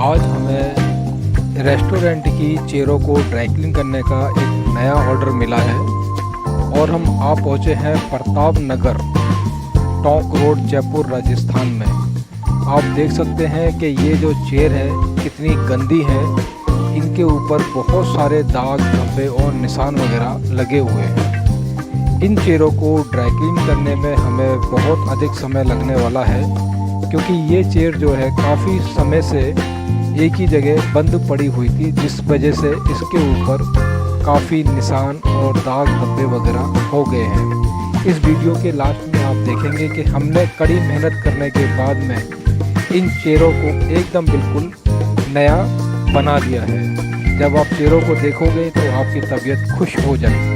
आज हमें रेस्टोरेंट की चेयरों को ड्राई क्लीन करने का एक नया ऑर्डर मिला है और हम आ पहुँचे हैं प्रताप नगर, टोंक रोड, जयपुर, राजस्थान में। आप देख सकते हैं कि ये जो चेयर है कितनी गंदी है। इनके ऊपर बहुत सारे दाग, धब्बे और निशान वगैरह लगे हुए हैं। इन चेयरों को ड्राई क्लीन करने में हमें बहुत अधिक समय लगने वाला है, क्योंकि ये चेयर जो है काफ़ी समय से एक ही जगह बंद पड़ी हुई थी, जिस वजह से इसके ऊपर काफ़ी निशान और दाग, धब्बे वगैरह हो गए हैं। इस वीडियो के लास्ट में आप देखेंगे कि हमने कड़ी मेहनत करने के बाद में इन चेयरों को एकदम बिल्कुल नया बना दिया है। जब आप चेयरों को देखोगे तो आपकी तबीयत खुश हो जाएगी।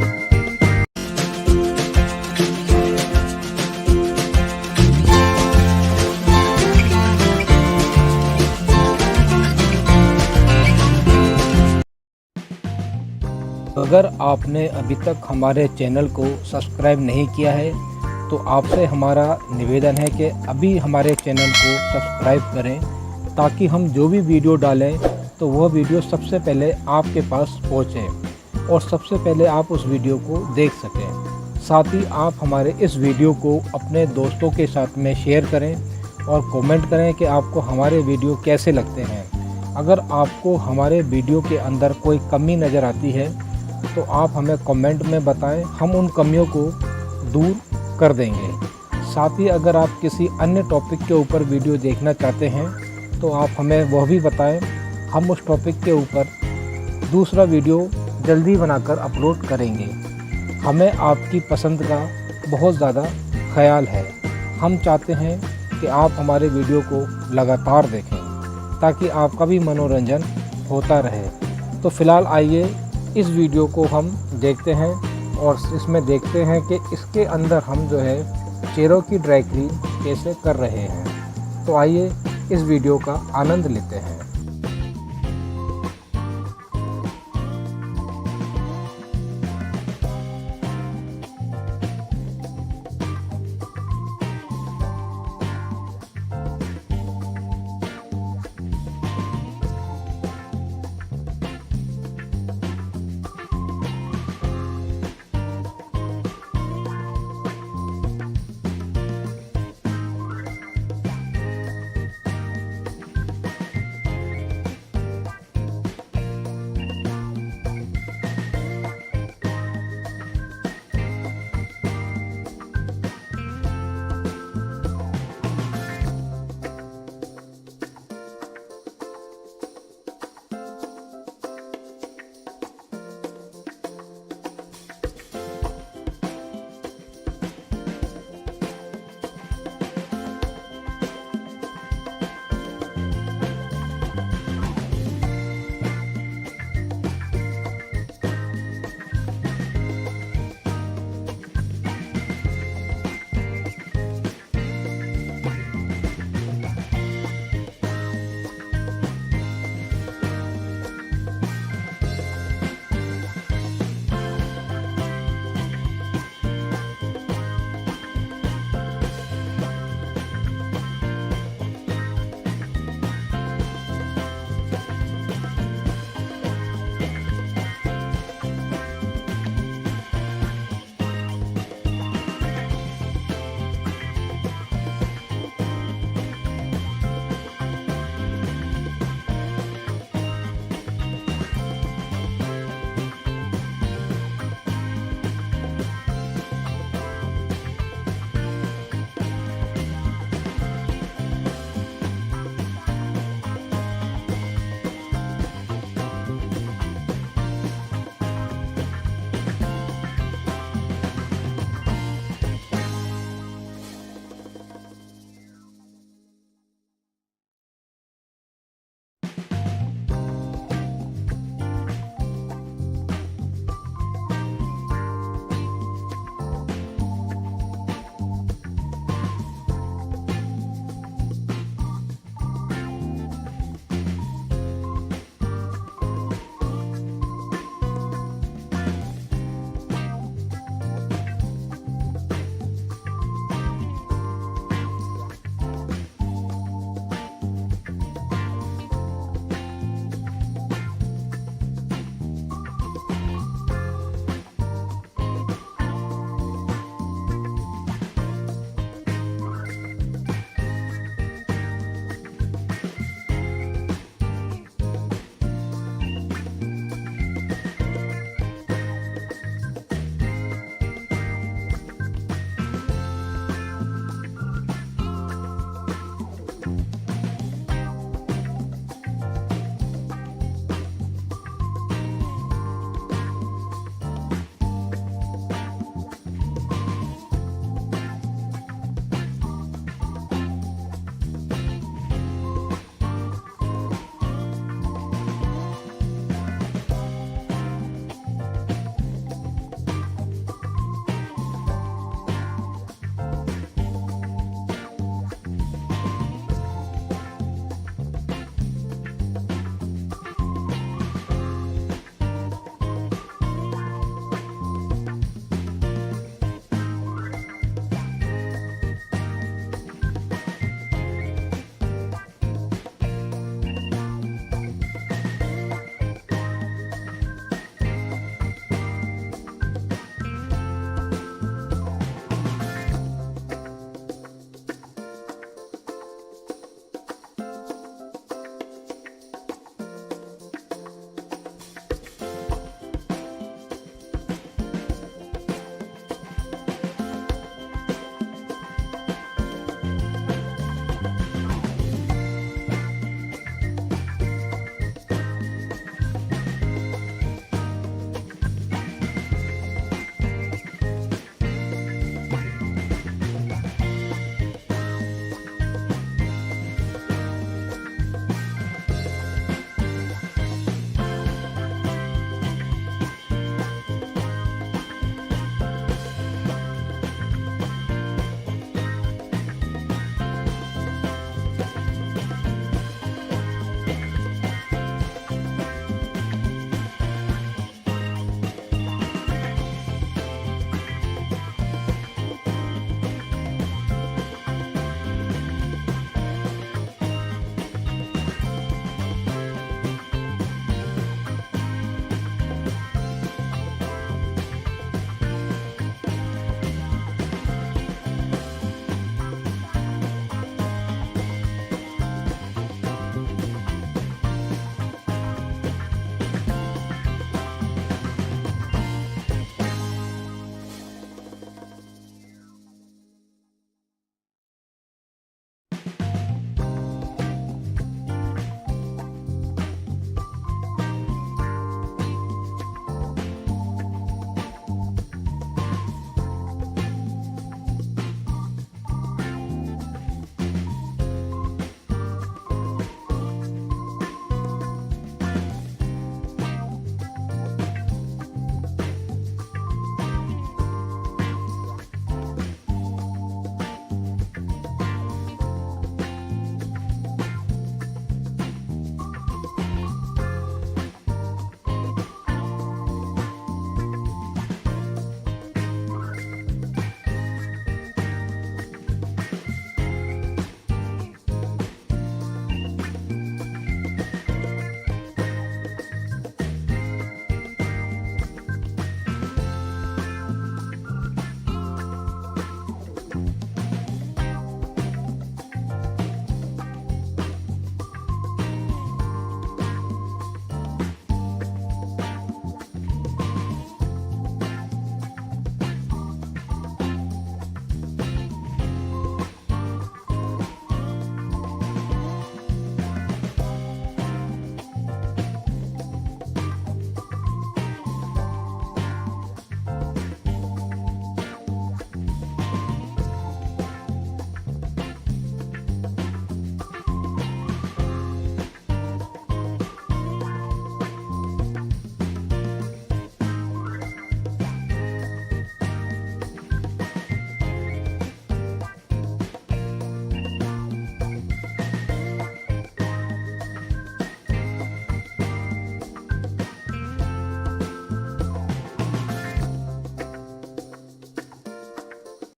अगर आपने अभी तक हमारे चैनल को सब्सक्राइब नहीं किया है तो आपसे हमारा निवेदन है कि अभी हमारे चैनल को सब्सक्राइब करें, ताकि हम जो भी वीडियो डालें तो वह वीडियो सबसे पहले आपके पास पहुंचे और सबसे पहले आप उस वीडियो को देख सकें। साथ ही आप हमारे इस वीडियो को अपने दोस्तों के साथ में शेयर करें और कमेंट करें कि आपको हमारे वीडियो कैसे लगते हैं। अगर आपको हमारे वीडियो के अंदर कोई कमी नज़र आती है तो आप हमें कमेंट में बताएं, हम उन कमियों को दूर कर देंगे। साथ ही अगर आप किसी अन्य टॉपिक के ऊपर वीडियो देखना चाहते हैं तो आप हमें वह भी बताएं, हम उस टॉपिक के ऊपर दूसरा वीडियो जल्दी बनाकर अपलोड करेंगे। हमें आपकी पसंद का बहुत ज़्यादा ख्याल है। हम चाहते हैं कि आप हमारे वीडियो को लगातार देखें ताकि आपका भी मनोरंजन होता रहे। तो फ़िलहाल आइए इस वीडियो को हम देखते हैं और इसमें देखते हैं कि इसके अंदर हम जो है चेयरों की ड्राई क्लीन कैसे कर रहे हैं। तो आइए इस वीडियो का आनंद लेते हैं।